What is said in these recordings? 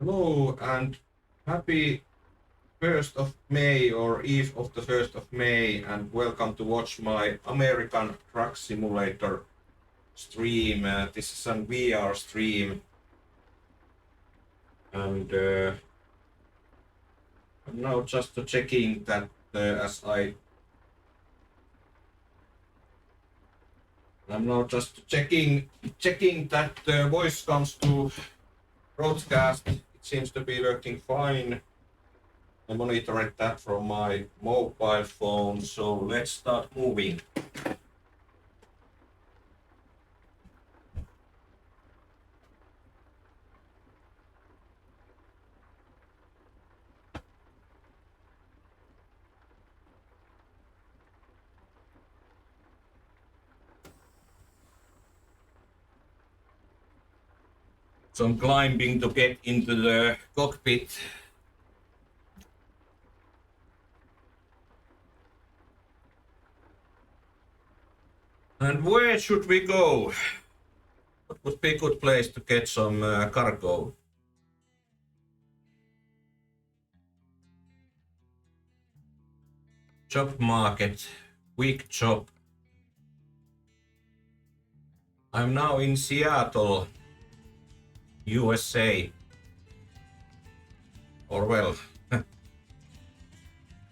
Hello and happy 1st of May or Eve of the 1st of May, and welcome to watch my American Truck Simulator stream. This is a VR stream, and I'm now just checking that I'm now just checking that the voice comes to broadcast. It seems to be working fine. I monitored that from my mobile phone, so let's start moving. So I'm climbing to get into the cockpit. And where should we go? What would be a good place to get some cargo? Job market, quick job. I'm now in Seattle, USA. Or well,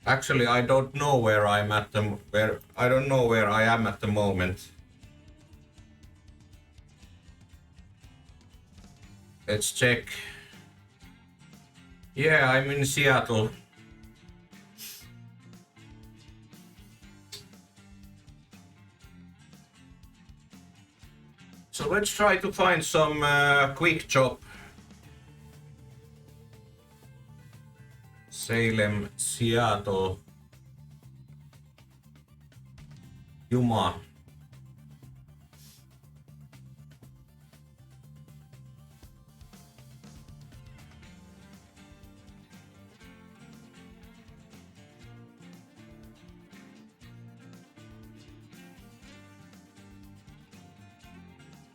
actually I don't know where I am at the moment. Let's check. Yeah, I'm in Seattle. So let's try to find some quick job. Salem, Seattle, Yuma.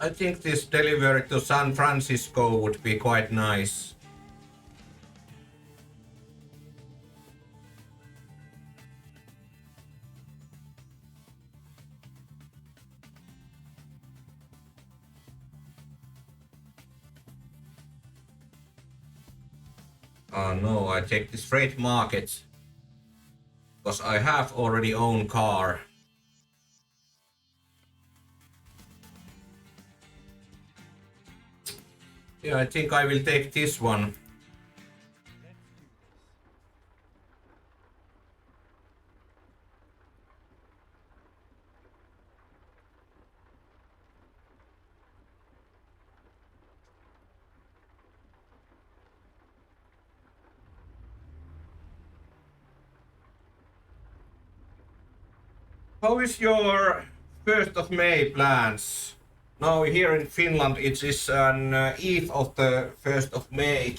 I think this delivery to San Francisco would be quite nice. Oh no, I take this freight market because I have already own car. Yeah, I think I will take this one. How is your 1st of May plans? Now here in Finland it is an eve of the 1st of May.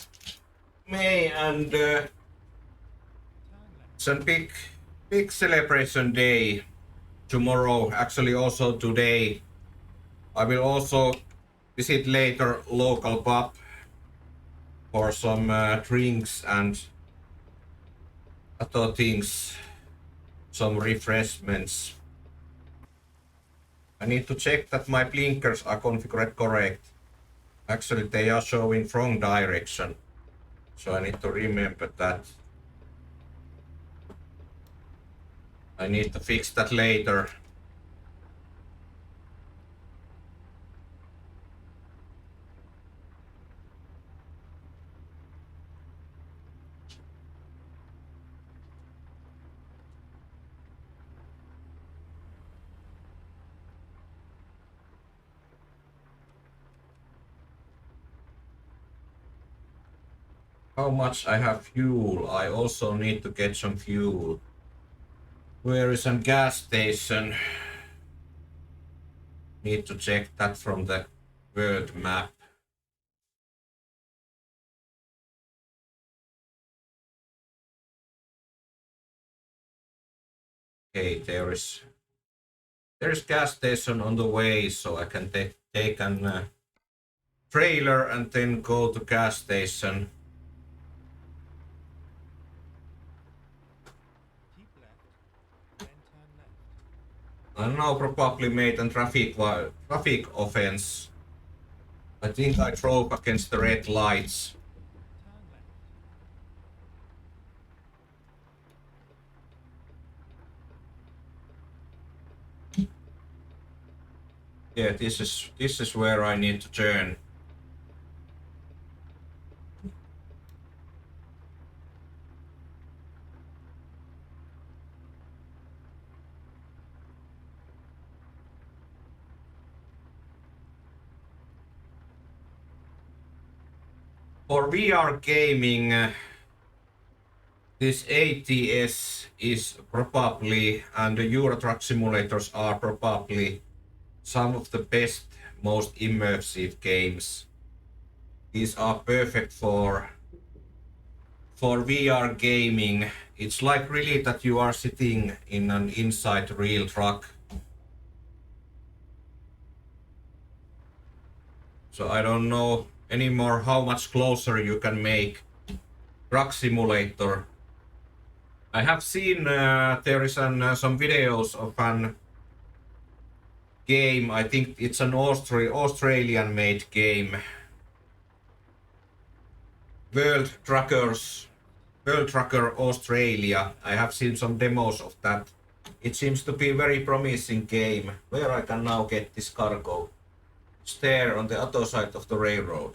And it's a big celebration day tomorrow, actually also today. I will also visit later local pub for some drinks and other things, some refreshments. I need to check that my blinkers are configured correct. Actually, they are showing wrong direction, so I need to remember that. I need to fix that later. How much I have fuel? I also need to get some fuel. Where is a gas station? Need to check that from the world map. Okay, there is gas station on the way, so I can take an trailer and then go to gas station. I now probably made a traffic offense. I think I drove against the red lights. Yeah, this is where I need to turn. For VR gaming, this ATS is probably, and the Euro Truck simulators are probably some of the best, most immersive games. These are perfect for VR gaming. It's like really that you are sitting in an inside real truck. So I don't know anymore how much closer you can make truck simulator. I have seen there is some videos of an game. I think it's an Australian made game. World Trucker Australia. I have seen some demos of that. It seems to be a very promising game. Where I can now get this cargo? It's there on the other side of the railroad.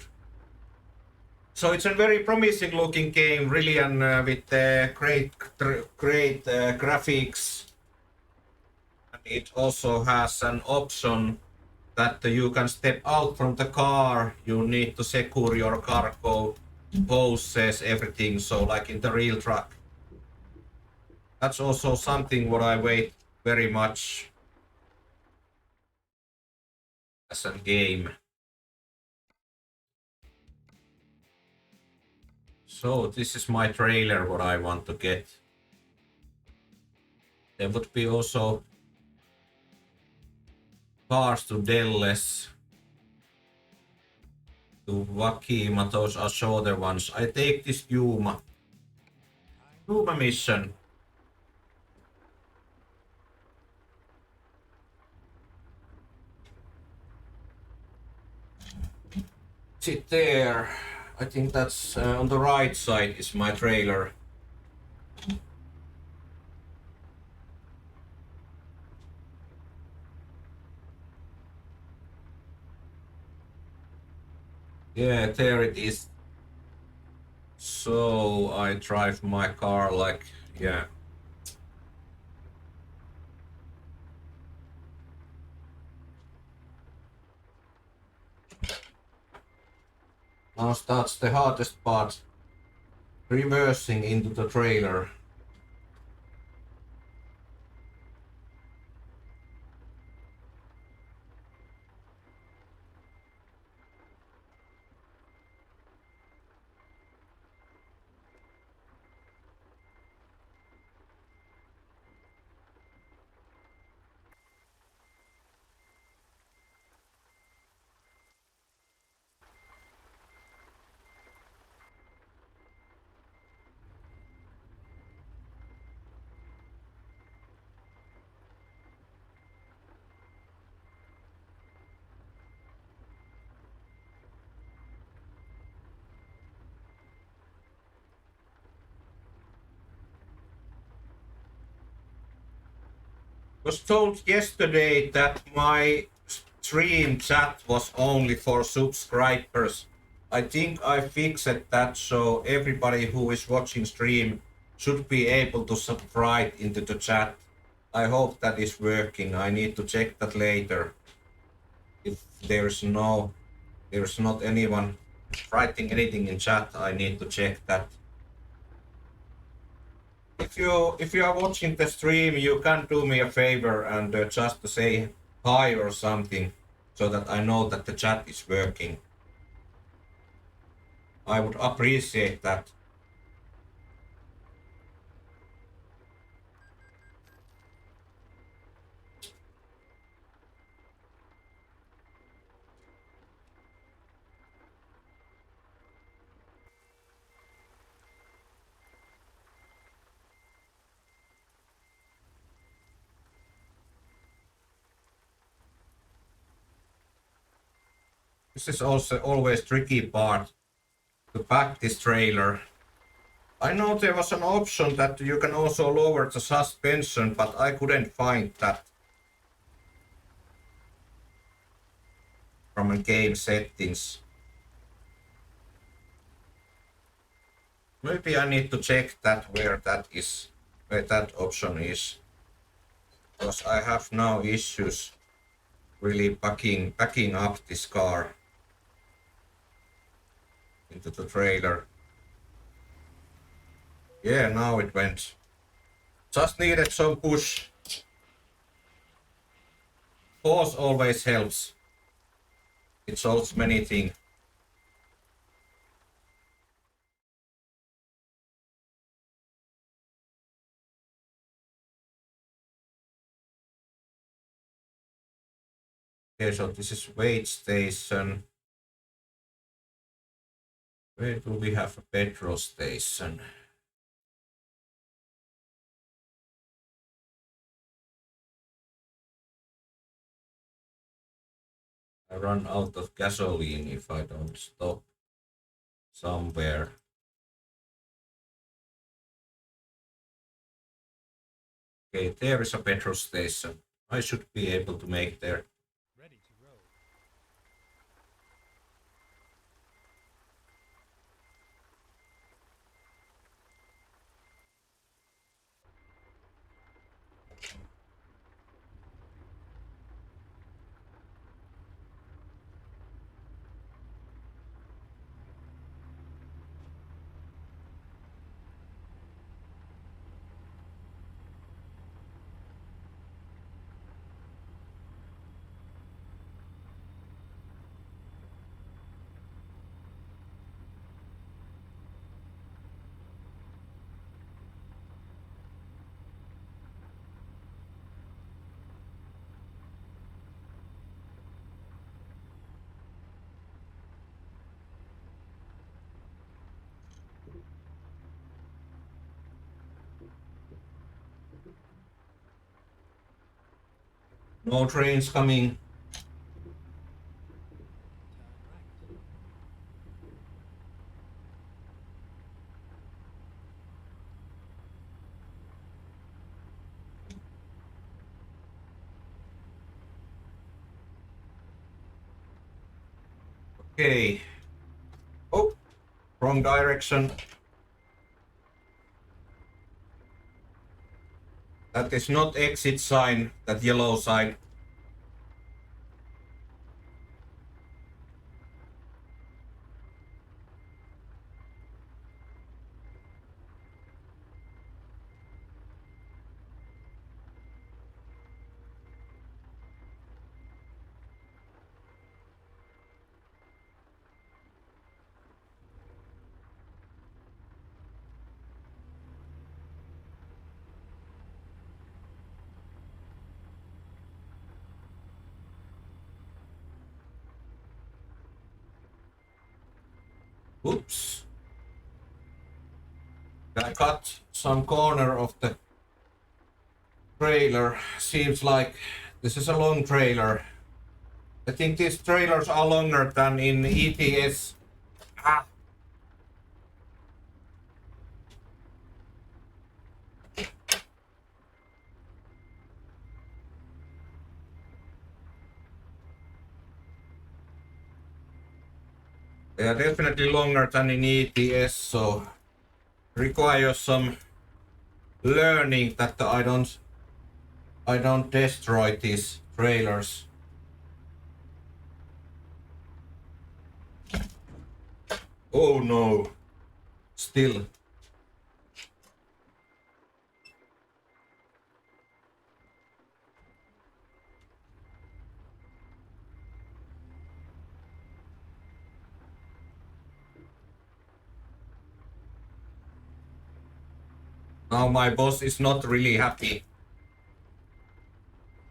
So it's a very promising looking game, really, and with great graphics. And it also has an option that you can step out from the car. You need to secure your cargo, hoses, everything. So like in the real truck. That's also something what I wait very much as a game. So this is my trailer what I want to get. There would be also cars to Delles, to Wakima, those are shorter ones. I take this Yuma mission. Sit there. I think that's on the right side is my trailer. Yeah, there it is. So I drive my car like, yeah. Now starts the hardest part, reversing into the trailer. Was told yesterday that my stream chat was only for subscribers. I think I fixed that so everybody who is watching stream should be able to subscribe into the chat. I hope that is working. I need to check that later. If there's not anyone writing anything in chat, I need to check that. If you are watching the stream, you can do me a favor and just say hi or something, so that I know that the chat is working. I would appreciate that. This is also always tricky part to pack this trailer. I know there was an option that you can also lower the suspension, but I couldn't find that from a game settings. Maybe I need to check that where that option is. Because I have now issues really packing up this car into the trailer. Yeah, now it went. Just needed some push. Pause always helps. It solves many things. Okay, so this is weight station. Where do we have a petrol station? I run out of gasoline if I don't stop somewhere. Okay, there is a petrol station. I should be able to make there. Ready to roll. No trains coming. Turn right. Okay. Oh, wrong direction. That is not exit sign, that yellow sign. Oops. I cut some corner of the trailer. Seems like this is a long trailer. I think these trailers are longer than in ETS. Ah. They are definitely longer than in ETS, so requires some learning that I don't destroy these trailers. Oh no. Still. Now my boss is not really happy.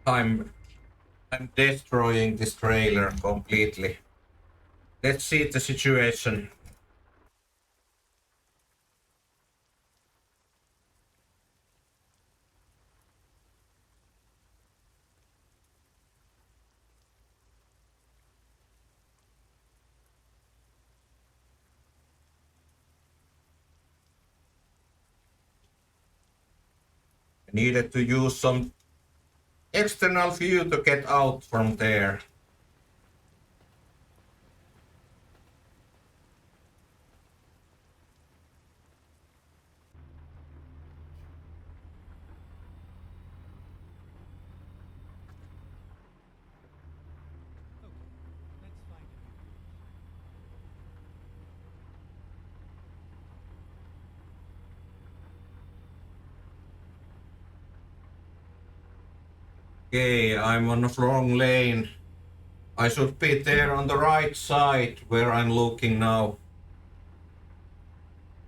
I'm destroying this trailer completely. Let's see the situation. Needed to use some external view to get out from there. Okay, let's find a new Okay, I'm on a wrong lane. I should be there on the right side where I'm looking now.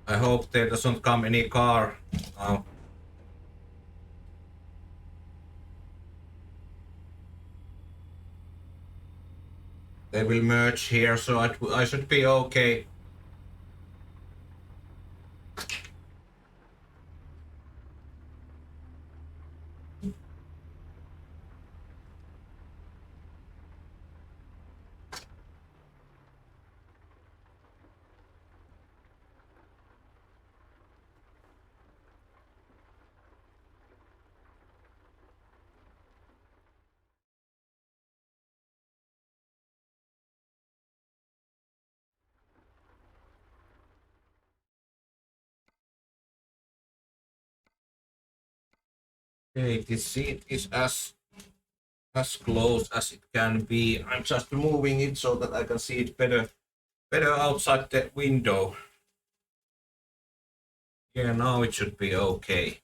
I hope there doesn't come any car now. They will merge here, so I should be okay. Okay, this seat is as close as it can be. I'm just moving it so that I can see it better outside the window. Yeah, now it should be okay.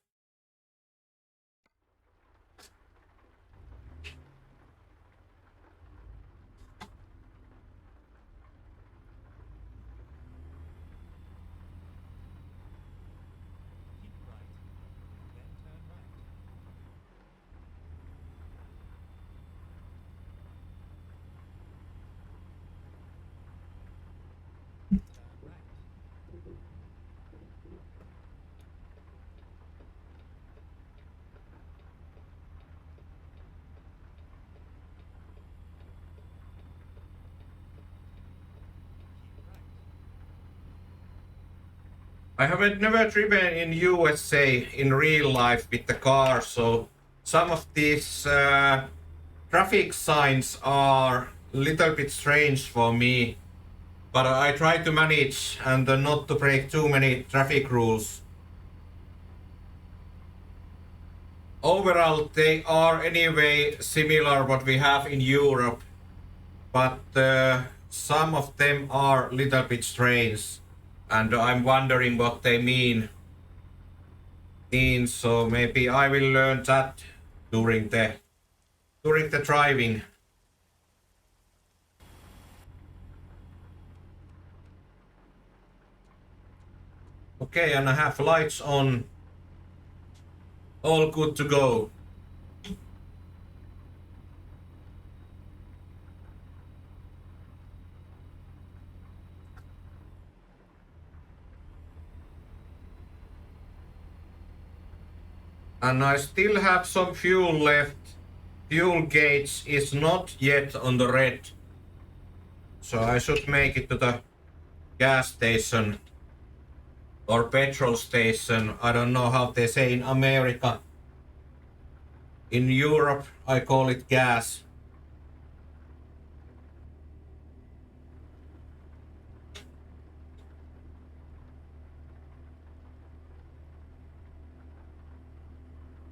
keep right, then turn right. Turn right. Keep right. I haven't never driven in USA in real life with the car, so some of these traffic signs are a little bit strange for me. But I try to manage and not to break too many traffic rules. Overall, they are anyway similar what we have in Europe, but some of them are a little bit strange, and I'm wondering what they mean. So maybe I will learn that during the driving. Okay, and I have lights on. All good to go. And I still have some fuel left. Fuel gauge is not yet on the red. So I should make it to the gas station or petrol station. I don't know how they say in America. In Europe, I call it gas.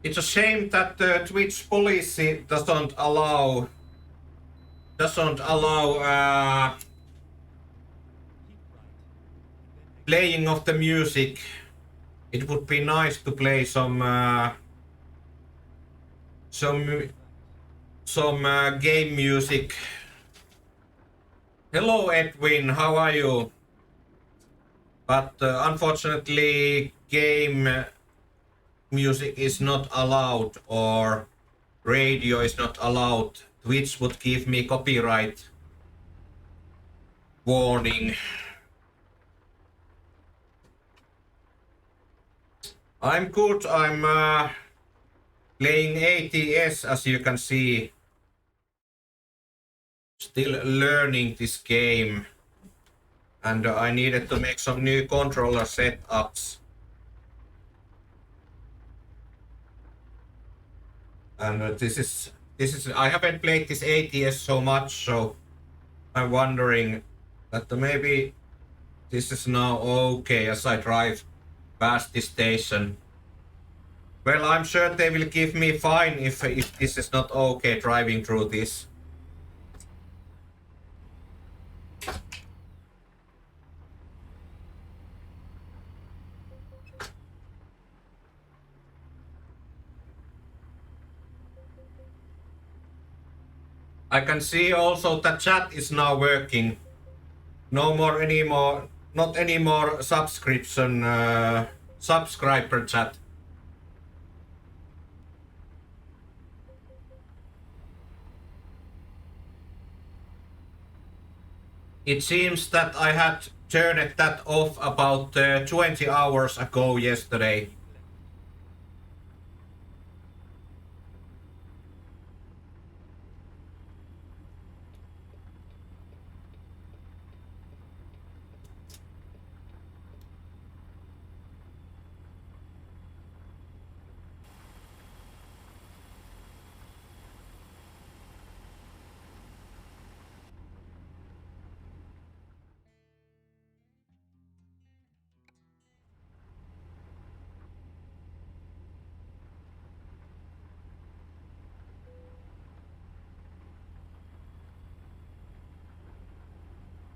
It's a shame that the Twitch policy doesn't allow Keep right, and then playing of the music. It would be nice to play some right. game music. Hello Edwin, how are you? But unfortunately, game music is not allowed, or radio is not allowed. Twitch would give me copyright warning. I'm good. I'm playing ATS, as you can see. Still learning this game. And I needed to make some new controller setups. And this is I haven't played this ATS so much, so I'm wondering that maybe this is now okay as I drive past this station. Well, I'm sure they will give me fine if this is not okay driving through this. I can see also that chat is now working. No more anymore, not anymore subscription, subscriber chat. It seems that I had turned that off about 20 hours ago yesterday.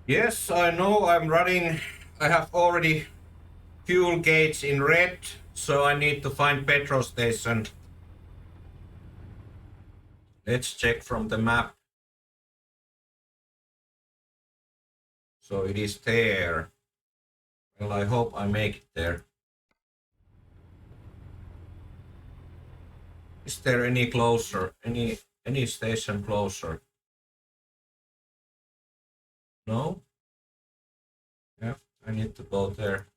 Yes, I know I'm running. I have already fuel gauge in red, so I need to find petrol station. Let's check from the map. So it is there. Well, I hope I make it there. Is there any closer? Any station closer? No? Yeah, I need to go there.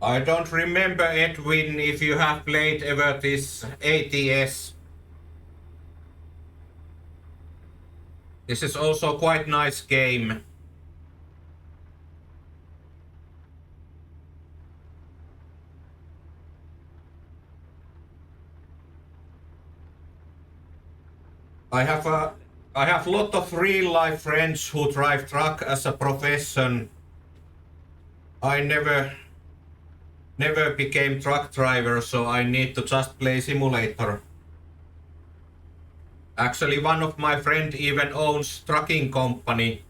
I don't remember, Edwin, if you have played ever this ATS. This is also quite nice game. I have lot of real life friends who drive truck as a profession. I never became truck driver, so I need to just play simulator. Actually, one of my friend even owns trucking company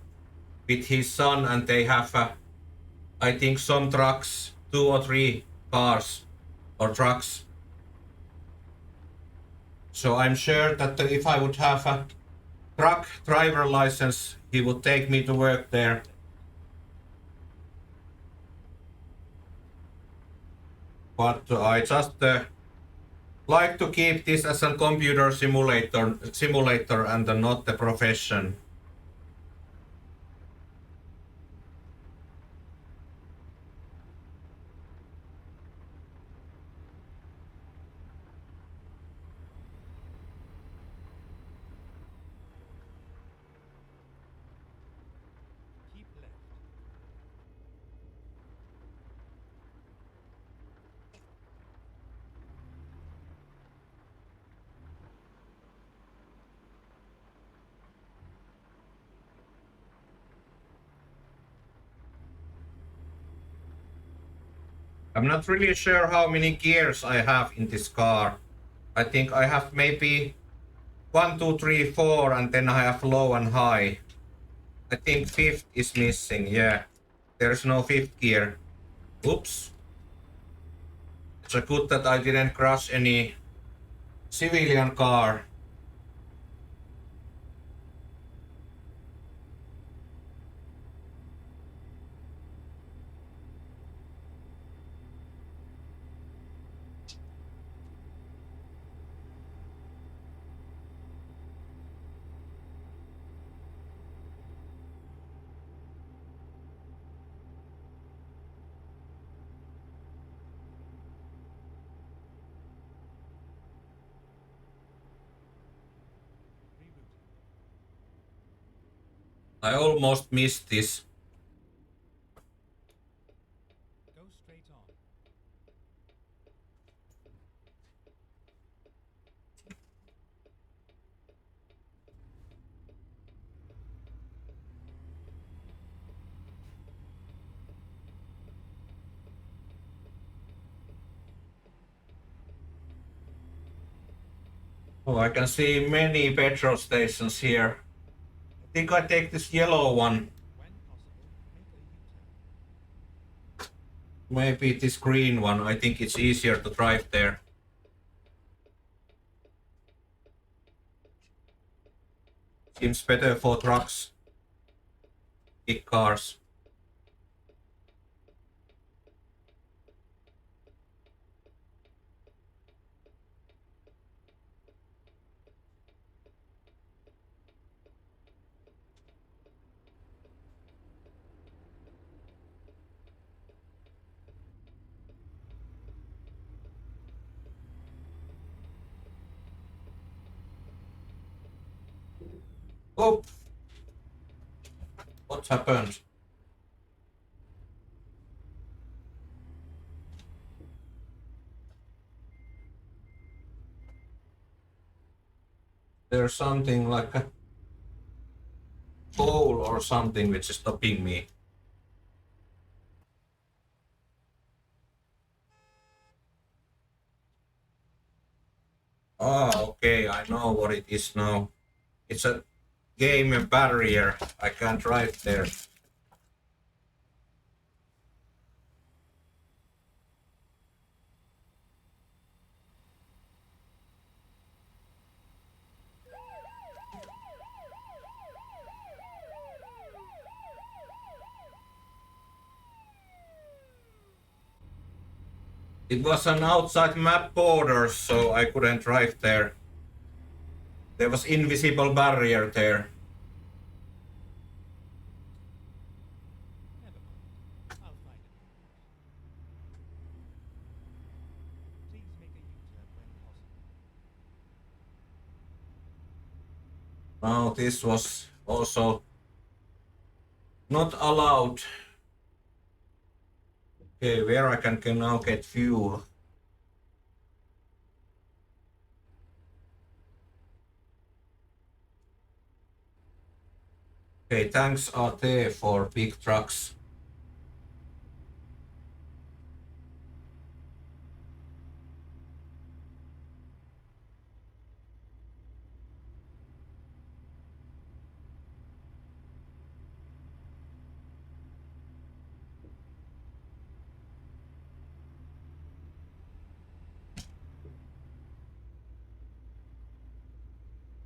with his son, and they have I think some trucks, 2 or 3 cars or trucks. So I'm sure that if I would have a truck driver license, he would take me to work there. But I just like to keep this as a computer simulator and not the profession. Keep left. I'm not really sure how many gears I have in this car. I think I have maybe 1, 2, 3, 4, and then I have low and high. I think fifth is missing, yeah. There's no fifth gear. Oops. It's a good that I didn't crash any civilian car. I almost missed this. Go straight on. Oh, I can see many petrol stations here. I think I take this yellow one. When possible, make a U-turn. Maybe this green one. I think it's easier to drive there. Seems better for trucks, big cars. Oh, what happened? There's something like a pole or something which is stopping me. Ah, okay, I know what it is now. It's a game barrier. I can't drive there. It was an outside map border, so I couldn't drive there. There was invisible barrier there. Never mind. I'll find a new route. Please make a U-turn when possible. Now this was also not allowed. Okay, where I can now get fuel. Okay, tanks are there for big trucks.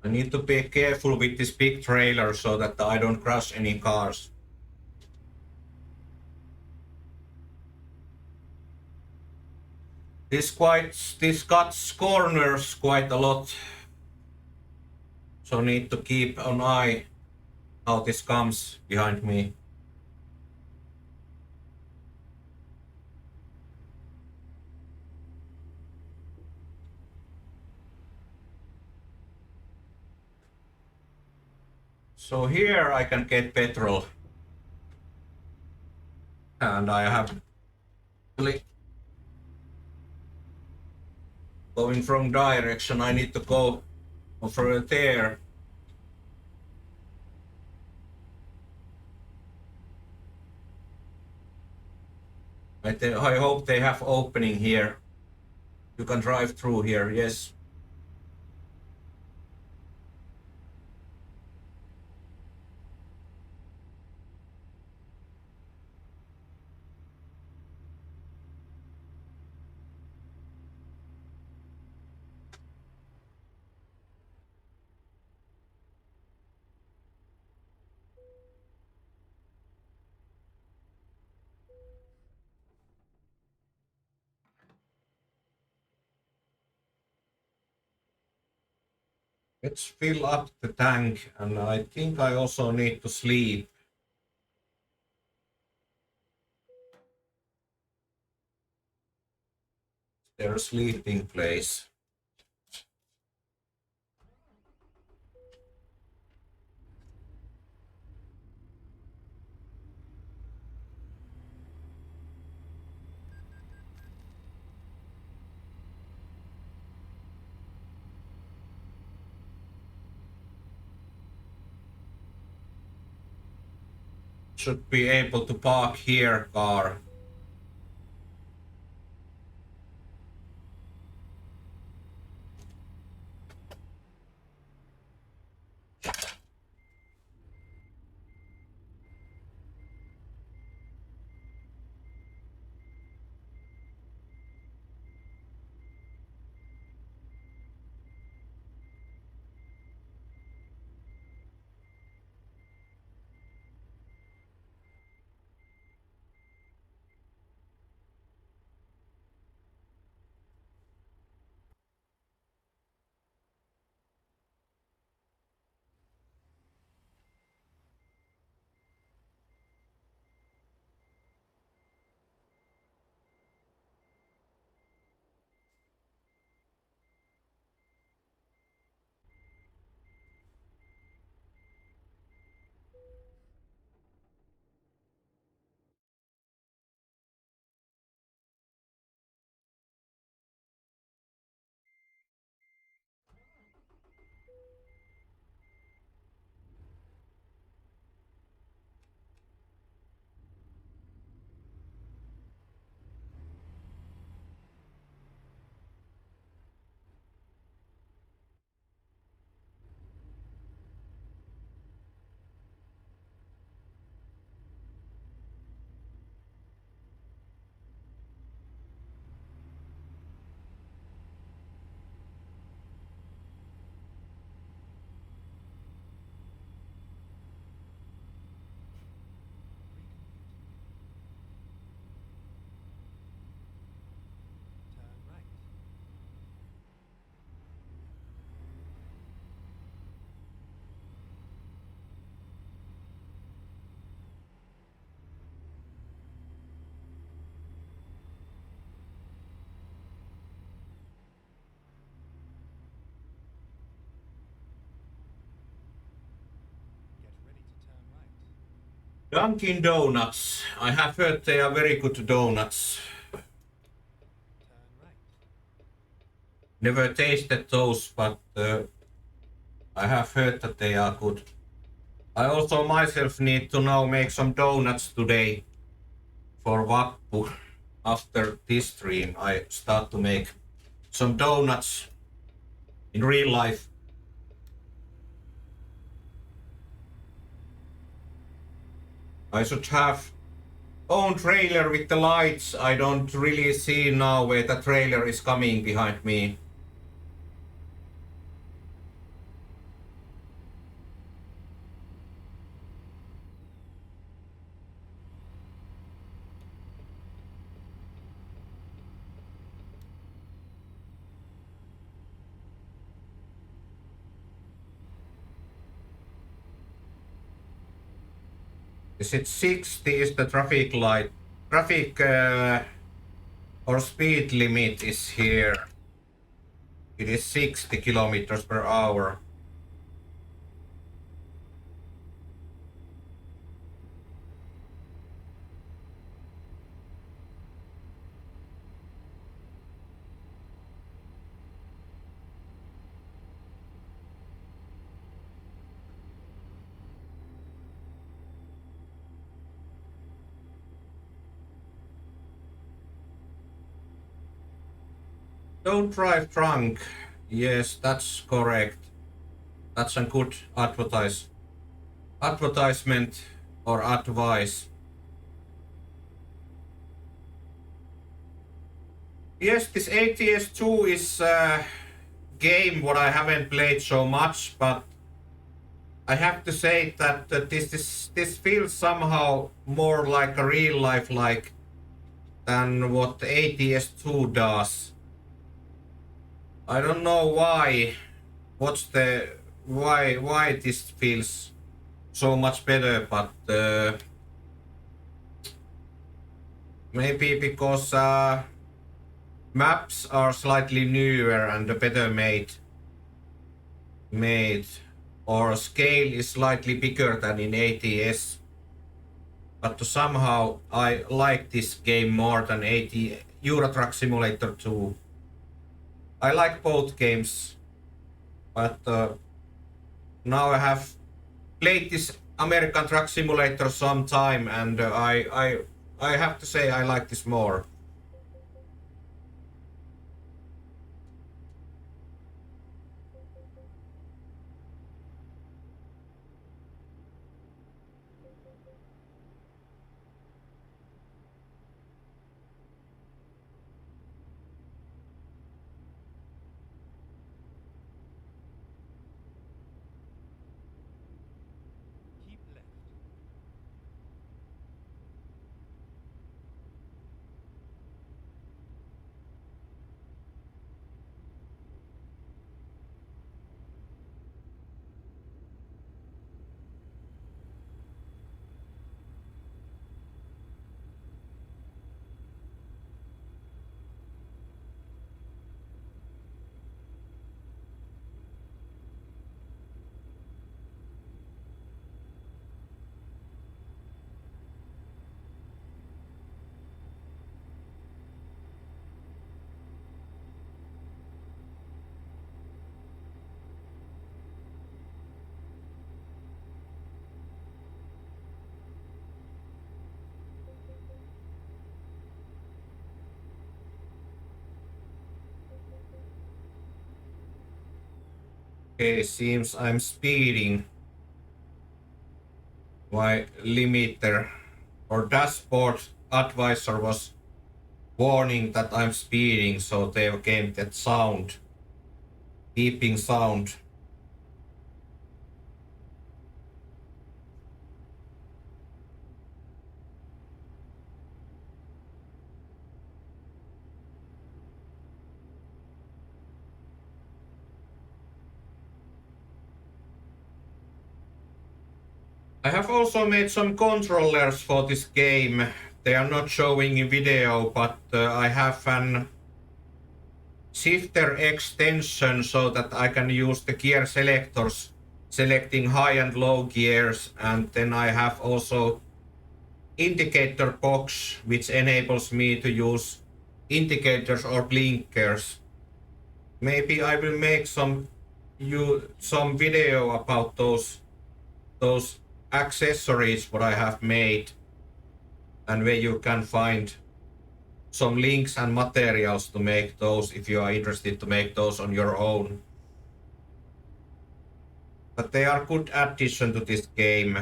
I need to be careful with this big trailer so that I don't crash any cars. This cuts corners quite a lot. So need to keep an eye how this comes behind me. So here I can get petrol. And I have really going from direction. I need to go over there. I hope they have opening here. You can drive through here, yes. Let's fill up the tank, and I think I also need to sleep. Their sleeping place. should be able to park here car. Turn right. Get ready to turn right. Dunkin' Donuts. I have heard they are very good donuts. Turn right. Never tasted those, but I have heard that they are good. I also myself need to now make some donuts today for Vappu. After this stream, I start to make some donuts in real life. I should have own trailer with the lights. I don't really see now where the trailer is coming behind me. Is it 60 is the traffic light? Traffic or speed limit is here. It is 60 kilometers per hour. Don't drive drunk. Yes, that's correct. That's a good advertisement or advice. Yes, this ATS2 is a game what I haven't played so much, but I have to say that this feels somehow more like a real life like than what ATS2 does. I don't know why. Why this feels so much better, but maybe because maps are slightly newer and better made, or scale is slightly bigger than in ATS. But somehow I like this game more than Euro Truck Simulator 2. I like both games, but now I have played this American Truck Simulator some time, and I have to say I like this more. Keep left. Okay, seems I'm speeding. My limiter or dashboard advisor was warning that I'm speeding, so they came that sound, beeping sound. I have also made some controllers for this game. They are not showing in video, but I have an shifter extension so that I can use the gear selectors, selecting high and low gears, and then I have also indicator box which enables me to use indicators or blinkers. Maybe I will make some video about those accessories what I have made, and where you can find some links and materials to make those if you are interested to make those on your own. But they are good addition to this game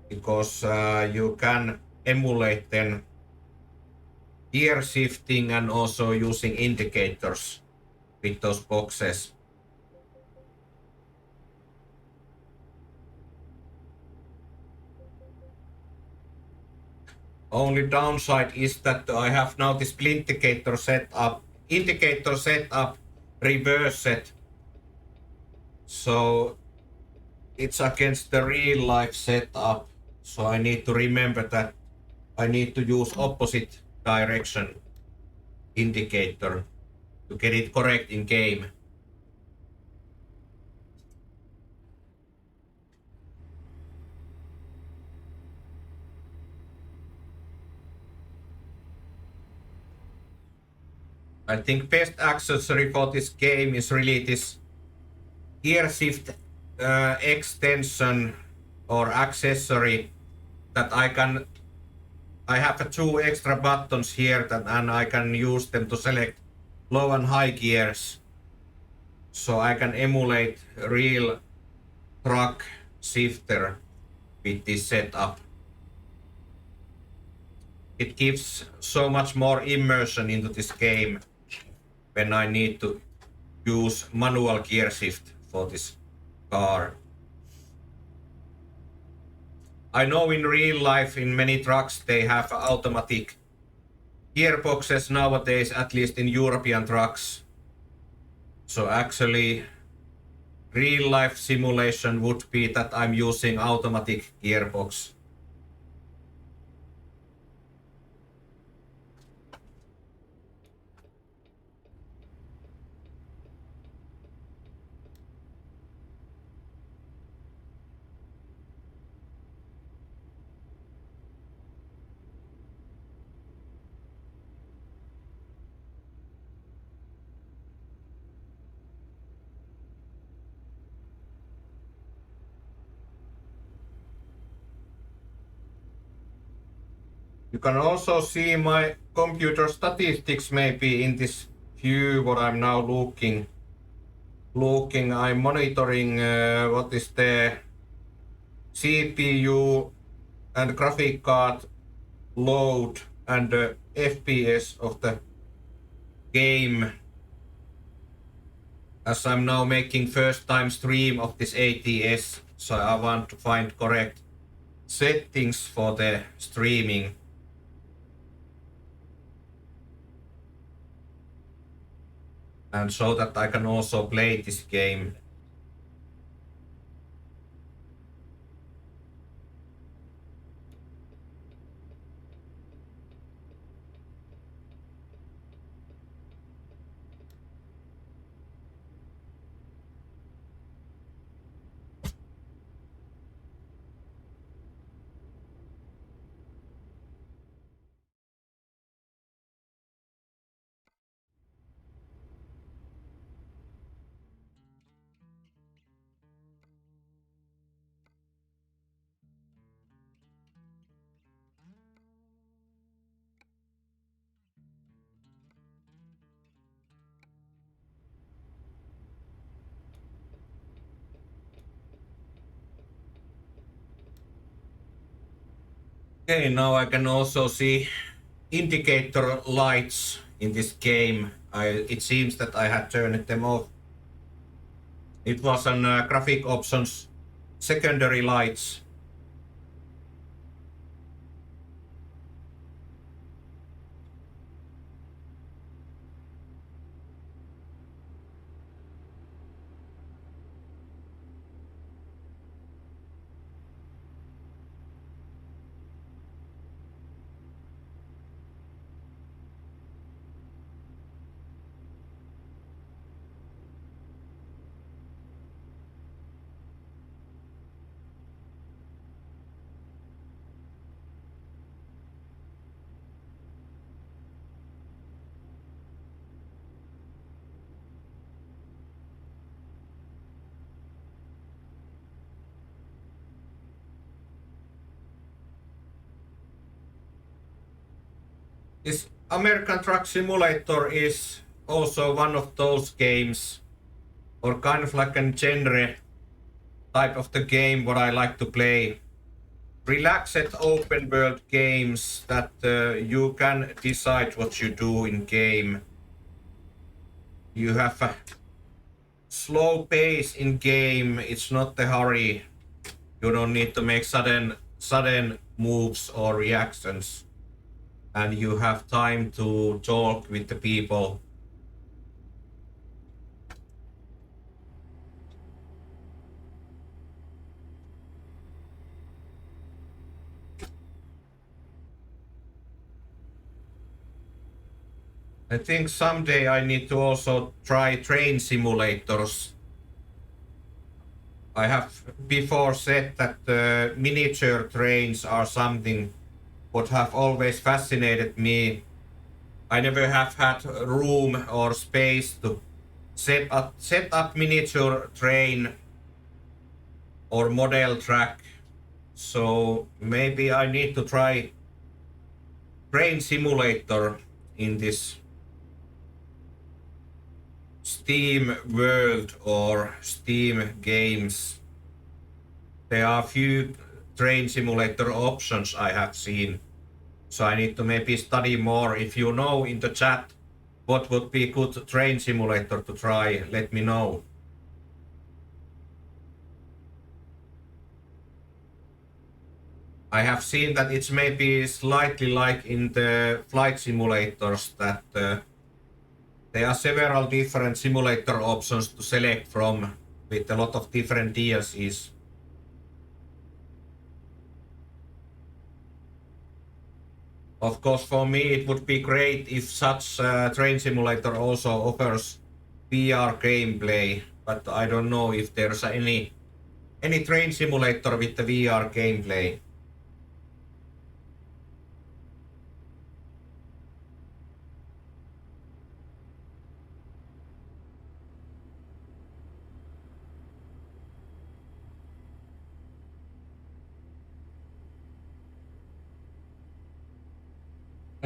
because you can emulate then gear shifting and also using indicators with those boxes. Only downside is that I have now this indicator setup reversed, so it's against the real life setup. So I need to remember that I need to use opposite direction indicator to get it correct in game. I think best accessory for this game is really this gear shift extension or accessory that I have two extra buttons here and I can use them to select low and high gears, so I can emulate real truck shifter with this setup. It gives so much more immersion into this game when I need to use manual gear shift for this car. I know in real life in many trucks they have automatic gearboxes nowadays, at least in European trucks. So actually real life simulation would be that I'm using automatic gearbox. You can also see my computer statistics maybe in this view what I'm now looking. I'm monitoring what is the CPU and graphic card load and the FPS of the game, as I'm now making first time stream of this ATS, so I want to find correct settings for the streaming. And so that I can also play this game. Okay, now I can also see indicator lights in this game. It seems that I had turned them off. It was on graphic options secondary lights. This American Truck Simulator is also one of those games, or kind of like a genre type of the game what I like to play. Relaxed open world games that you can decide what you do in game. You have a slow pace in game, it's not a hurry. You don't need to make sudden moves or reactions. And you have time to talk with the people. I think someday I need to also try train simulators. I have before said that miniature trains are something what have always fascinated me. I never have had room or space to set up miniature train or model track. So maybe I need to try train simulator in this Steam world or Steam games. There are few train simulator options I have seen. So I need to maybe study more. If you know in the chat what would be good train simulator to try, let me know. I have seen that it's maybe slightly like in the flight simulators that there are several different simulator options to select from with a lot of different DLCs. Of course, for me it would be great if such train simulator also offers VR gameplay, but I don't know if there's any train simulator with the VR gameplay.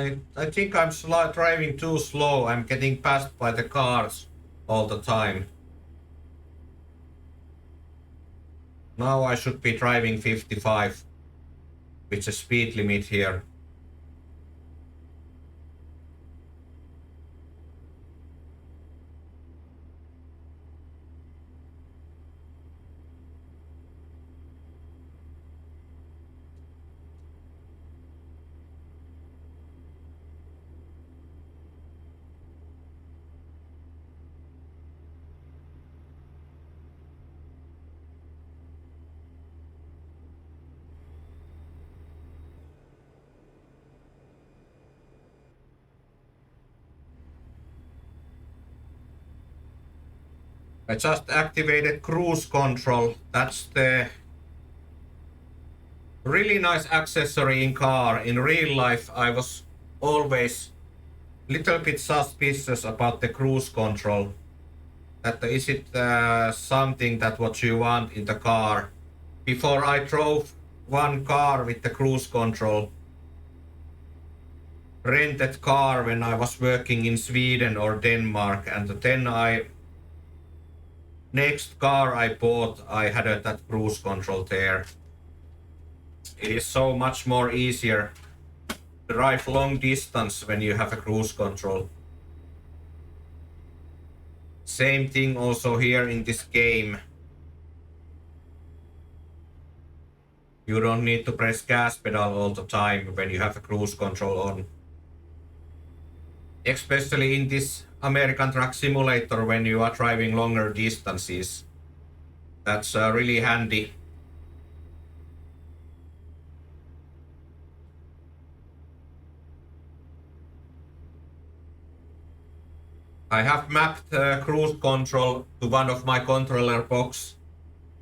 I think I'm driving too slow. I'm getting passed by the cars all the time. Now I should be driving 55, which is a speed limit here. I just activated cruise control. That's the really nice accessory in car. In real life, I was always a little bit suspicious about the cruise control. That is it something that what you want in the car? Before I drove one car with the cruise control, rented car when I was working in Sweden or Denmark, and then next car I bought, I had that cruise control there. It is so much more easier to drive long distance when you have a cruise control. Same thing also here in this game. You don't need to press gas pedal all the time when you have a cruise control on. Especially in this American Truck Simulator when you are driving longer distances. That's really handy. I have mapped cruise control to one of my controller box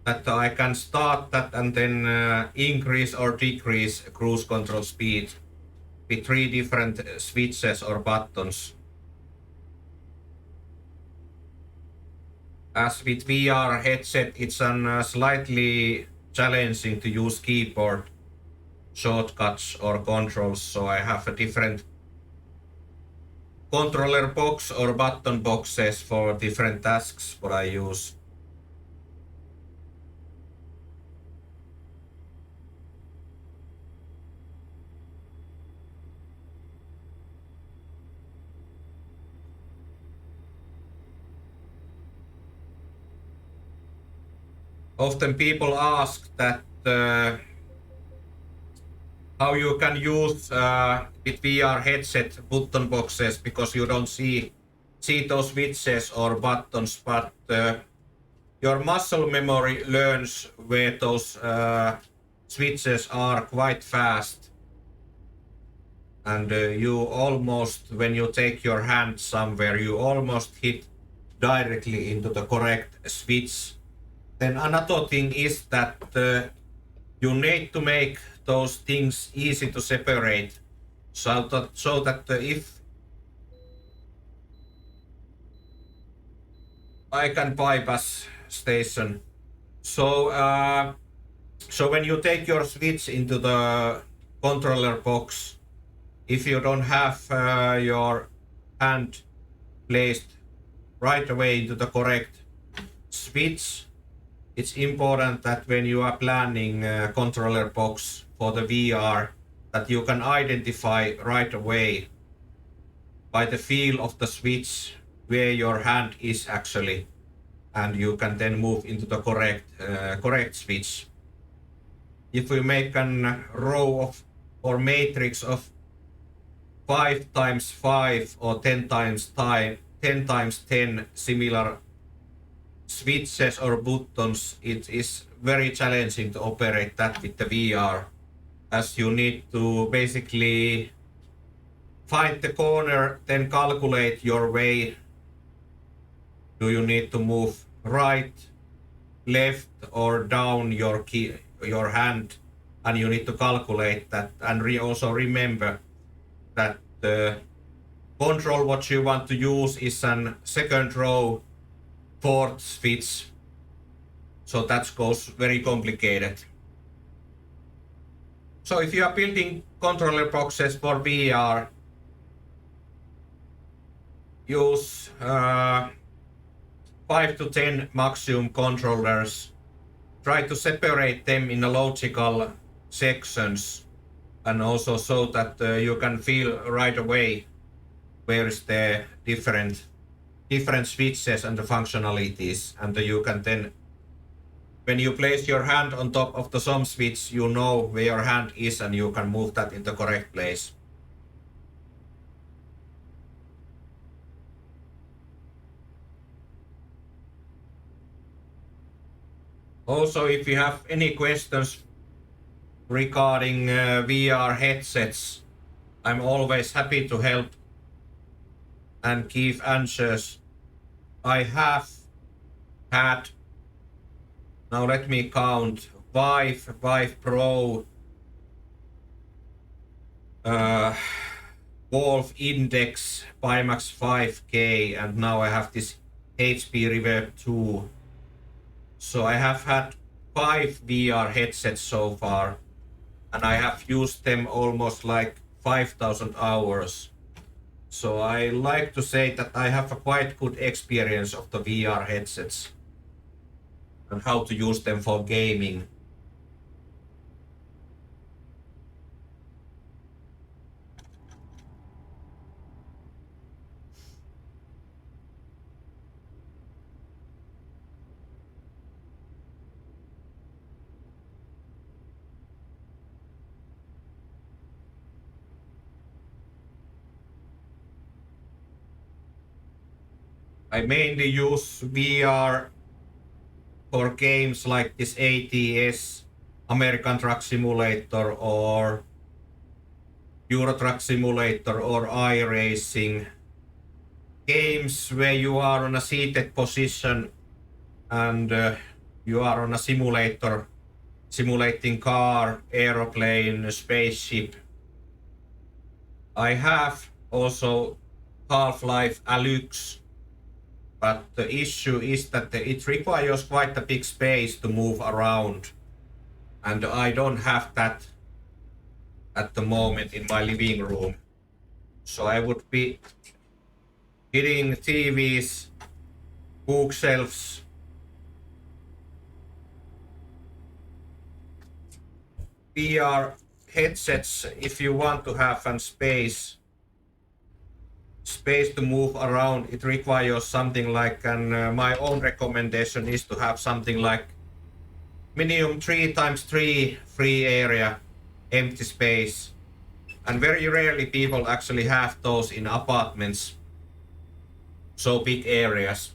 that I can start that and then increase or decrease cruise control speed with 3 different switches or buttons. As with VR headset, it's slightly challenging to use keyboard shortcuts or controls, so I have a different controller box or button boxes for different tasks what I use. Often people ask that how you can use with VR headset button boxes because you don't see those switches or buttons, but your muscle memory learns where those switches are quite fast. And you almost, when you take your hand somewhere, you almost hit directly into the correct switch. Then another thing is that you need to make those things easy to separate, so that if I can bypass station. So when you take your switch into the controller box, if you don't have your hand placed right away into the correct switch, it's important that when you are planning a controller box for the VR, that you can identify right away by the feel of the switch where your hand is actually, and you can then move into the correct switch. If we make a row of or matrix of 5 times 5 or 10 times 10 similar switches or buttons, it is very challenging to operate that with the VR, as you need to basically find the corner, then calculate your way. Do you need to move right, left, or down your hand, and you need to calculate that, and also remember that the control what you want to use is an second row 4th switch, so that goes very complicated. So if you are building controller boxes for VR, use 5 to 10 maximum controllers. Try to separate them in a logical sections, and also so that you can feel right away where is the different switches and the functionalities, and you can then, when you place your hand on top of the some switch, you know where your hand is and you can move that in the correct place. Also, if you have any questions regarding VR headsets, I'm always happy to help and give answers. I have had, now let me count, Vive Pro, Wolf Index, Pimax 5K, and now I have this HP Reverb 2. So I have had 5 VR headsets so far, and I have used them almost like 5,000 hours. So I like to say that I have a quite good experience of the VR headsets and how to use them for gaming. I mainly use VR for games like this ATS, American Truck Simulator, or Euro Truck Simulator, or iRacing. Games where you are on a seated position and you are on a simulator, simulating car, aeroplane, spaceship. I have also Half-Life Alyx, but the issue is that it requires quite a big space to move around, and I don't have that at the moment in my living room. So I would be hitting TVs, bookshelves, VR headsets if you want to have an space to move around. It requires something like, and my own recommendation is to have something like minimum 3x3 free area, empty space, and very rarely people actually have those in apartments, so big areas.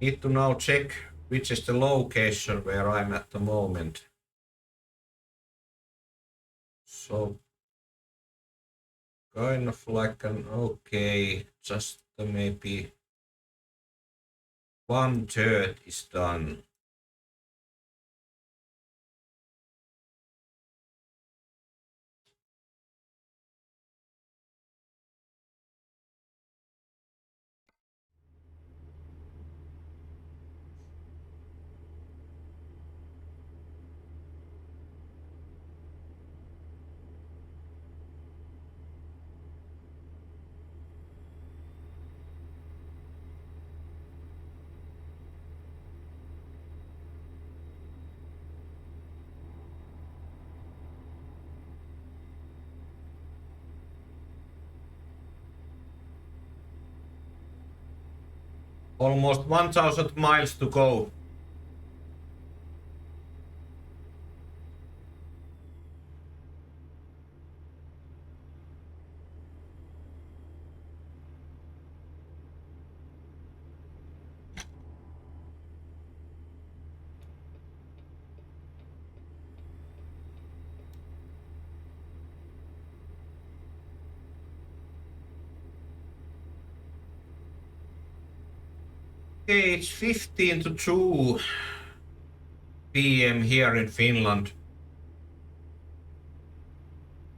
Need to now check which is the location where I'm at the moment. So kind of like an okay, just maybe 1/3 is done. Almost 1,000 miles to go. Okay, it's 15 to 2 p.m. here in Finland.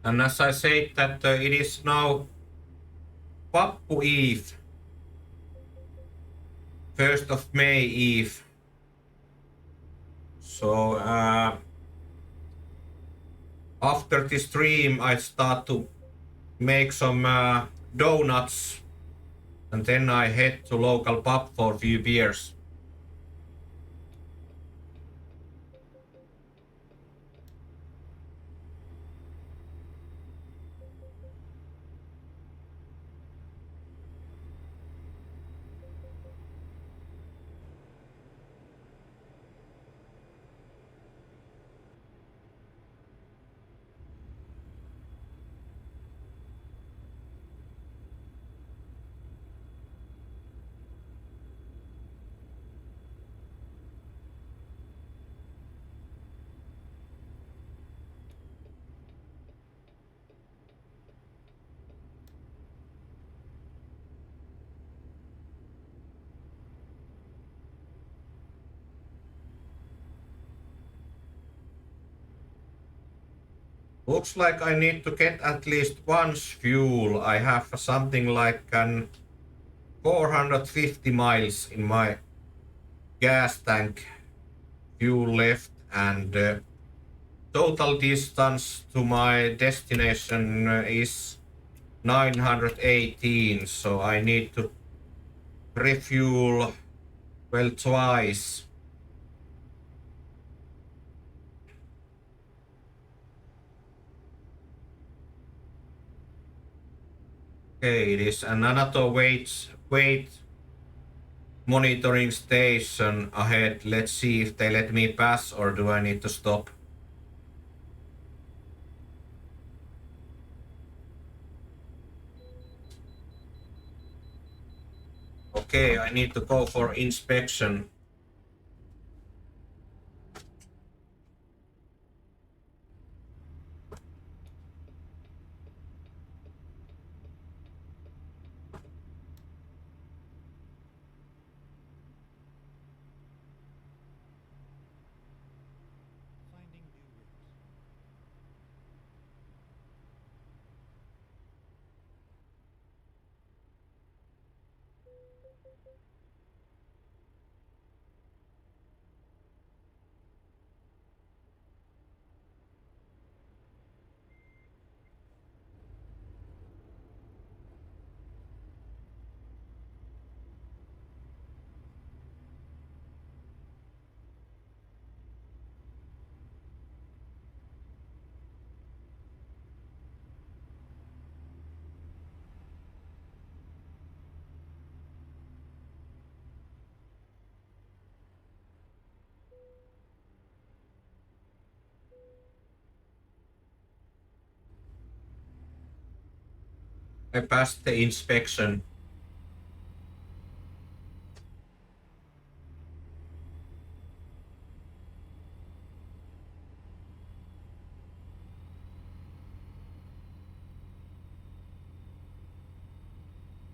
And as I said that it is now Pappu Eve, 1st of May Eve. So after this stream I start to make some donuts and then I head to local pub for a few beers. Looks like I need to get at least once fuel. I have something like 450 miles in my gas tank fuel left, and total distance to my destination is 918, so I need to refuel well twice. Okay, it is another weight monitoring station ahead. Let's see if they let me pass or do I need to stop. Okay, I need to go for inspection. Finding new route. I passed the inspection.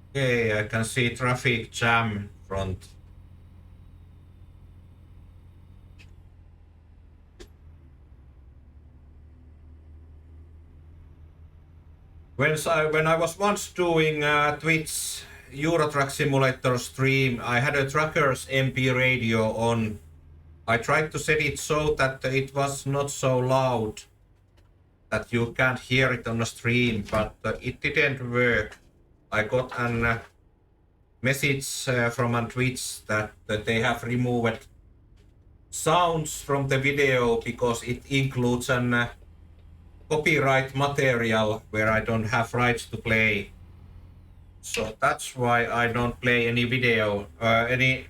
Okay, I can see traffic jam in front. When I was once doing Twitch Euro Truck Simulator stream, I had a Trucker's MP radio on. I tried to set it so that it was not so loud that you can't hear it on the stream, but it didn't work. I got a message from on Twitch that they have removed sounds from the video because it includes an copyright material where I don't have rights to play. So that's why I don't play any video, any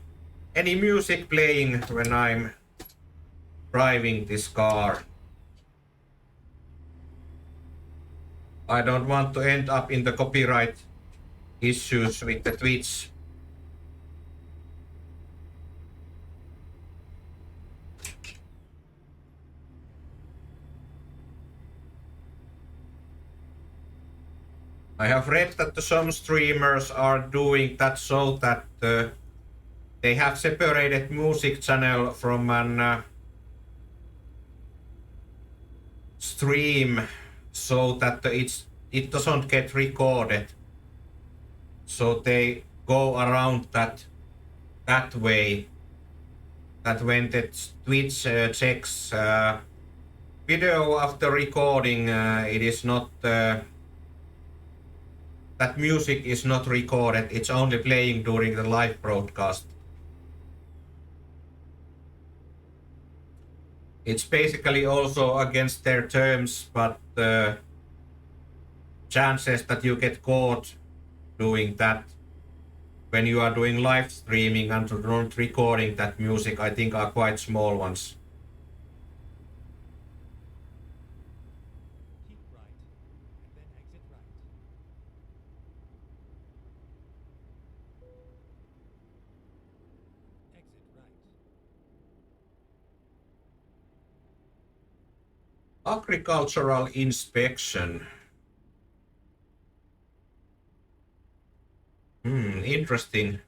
music playing when I'm driving this car. I don't want to end up in the copyright issues with the Twitch. I have read that some streamers are doing that so that they have separated music channel from an stream so that it doesn't get recorded. So they go around that way. That when the Twitch checks video after recording, it is not that music is not recorded. It's only playing during the live broadcast. It's basically also against their terms, but chances that you get caught doing that when you are doing live streaming and not recording that music, I think are quite small ones. Keep right, and then exit right. Exit right. Agricultural inspection. Interesting.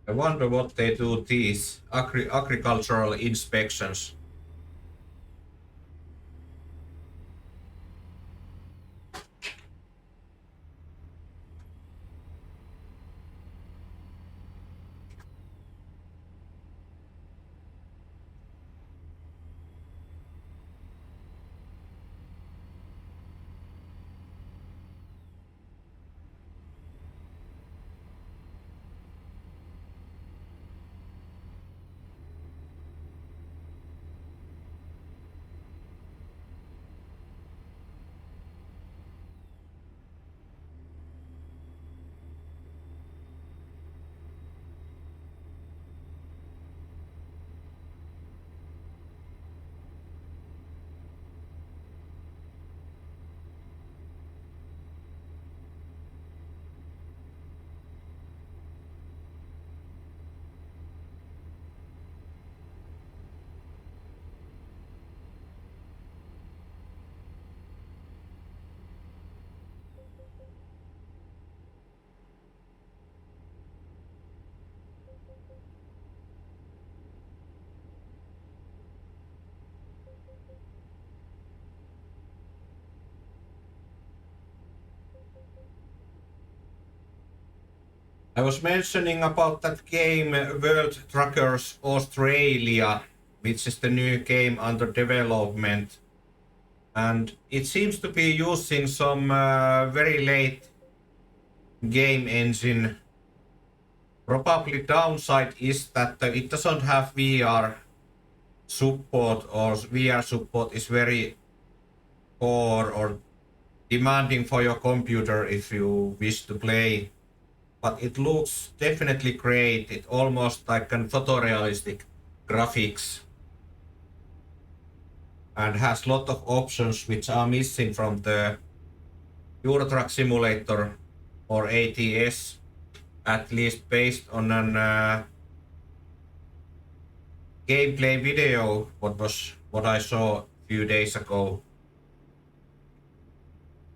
I wonder what they do these agricultural inspections. I was mentioning about that game World Truckers Australia, which is the new game under development. And it seems to be using some very late game engine. Probably downside is that it doesn't have VR support, or VR support is very poor or demanding for your computer if you wish to play. But it looks definitely great. It almost like an photorealistic graphics and has lot of options which are missing from the Euro Truck Simulator or ATS, at least based on an gameplay video what I saw a few days ago,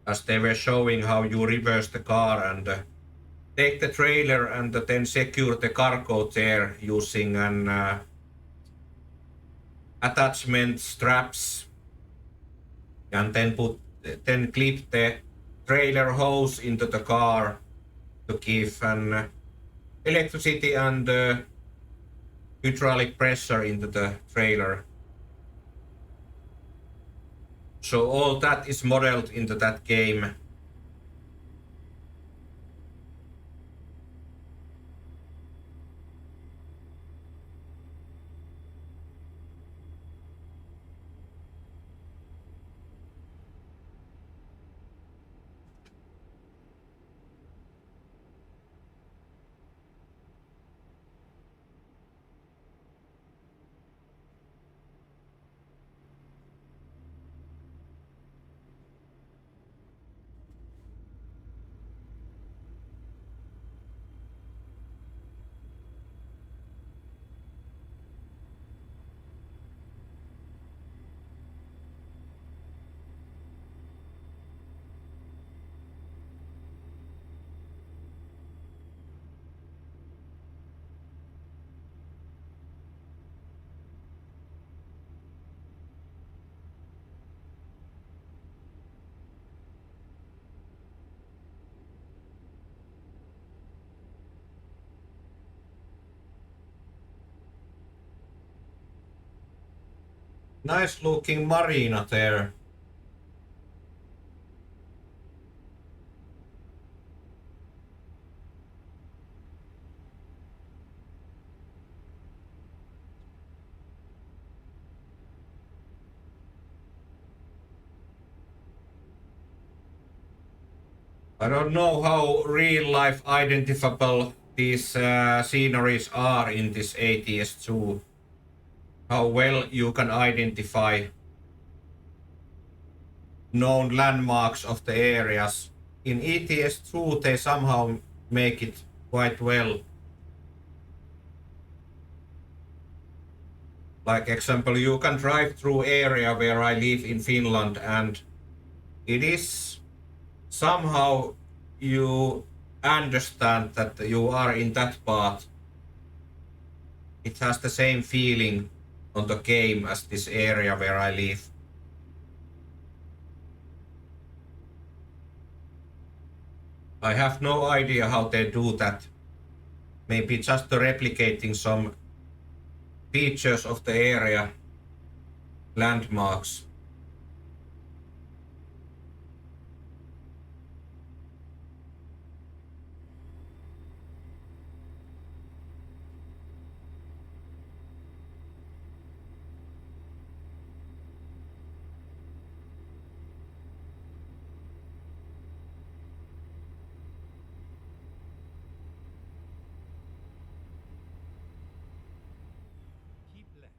as they were showing how you reverse the car and take the trailer and then secure the cargo there using an attachment straps, and then clip the trailer hose into the car to give an electricity and hydraulic pressure into the trailer. So all that is modeled into that game. Nice looking marina there. I don't know how real life identifiable these sceneries are in this ATS2. How well you can identify known landmarks of the areas. In ETS2 they somehow make it quite well. Like example, you can drive through area where I live in Finland and it is somehow you understand that you are in that part. It has the same feeling on the game as this area where I live. I have no idea how they do that. Maybe just replicating some features of the area, landmarks. Keep left.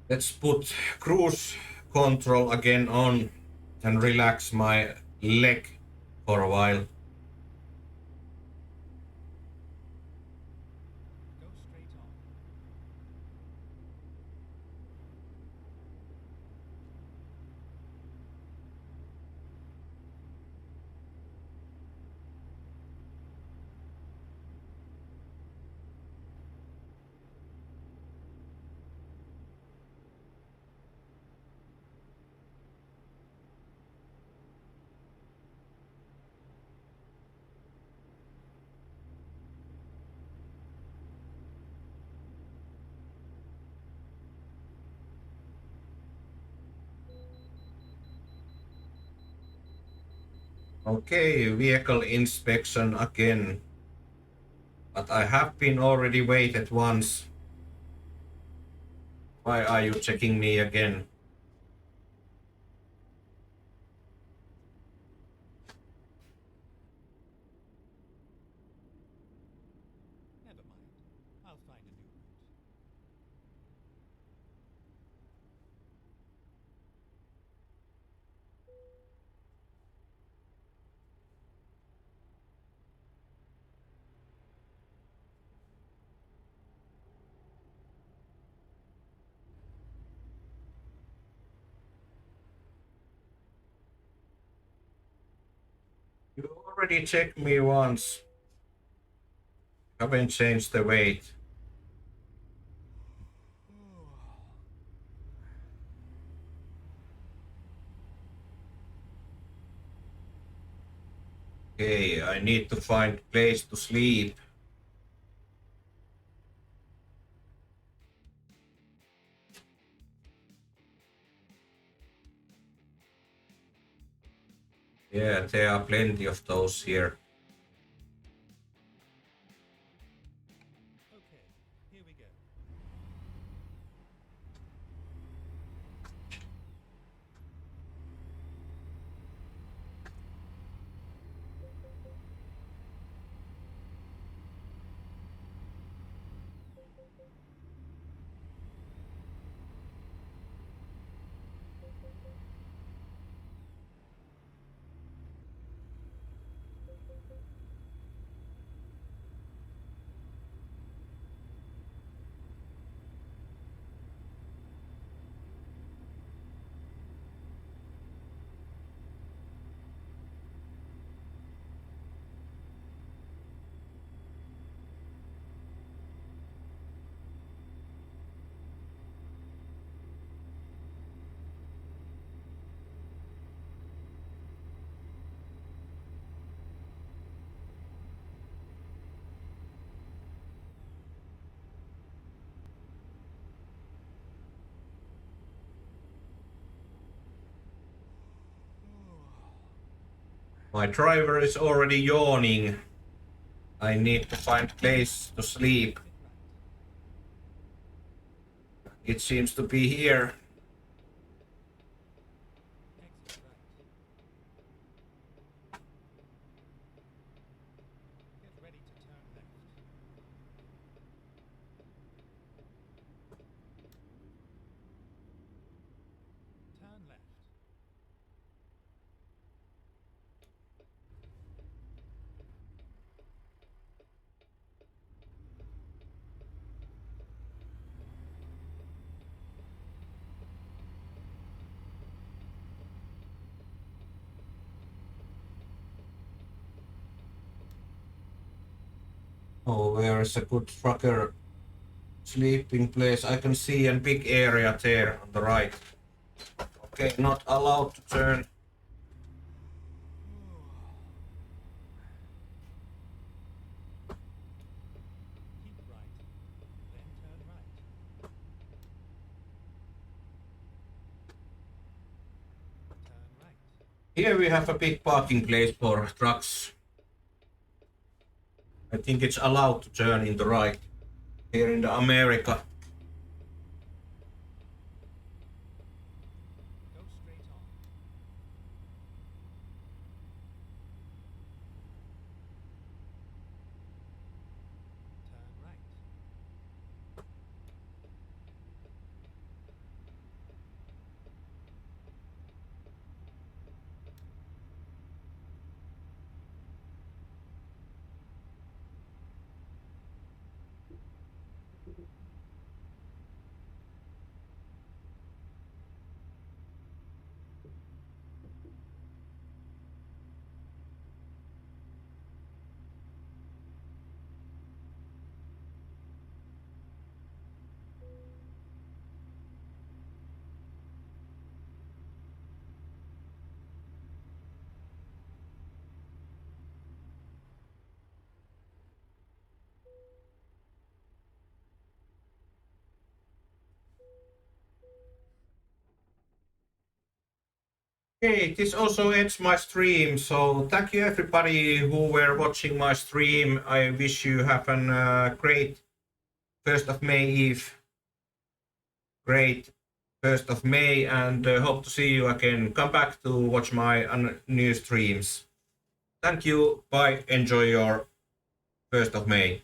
Let's put cruise control again on and relax my leg for a while. Go straight on. Okay, vehicle inspection again. But I have been already waited once. Why are you checking me again? Never mind. I'll find a new route. You already checked me once. Haven't changed the weight. Okay, I need to find place to sleep. Yeah, there are plenty of those here. Okay, here we go. My driver is already yawning. I need to find place to sleep. It seems to be here. Exit right. Get ready to turn left. Turn left. Oh, where is a good trucker sleeping place? I can see a big area there on the right. Okay, not allowed to turn. Keep right. Then turn right. Turn right. Here we have a big parking place for trucks. I think it's allowed to turn in the right here in the America. Go straight on. Turn right. Okay, this also ends my stream, so thank you everybody who were watching my stream. I wish you have a great 1st of May Eve. Great 1st of May, and hope to see you again. Come back to watch my new streams. Thank you, bye, enjoy your 1st of May.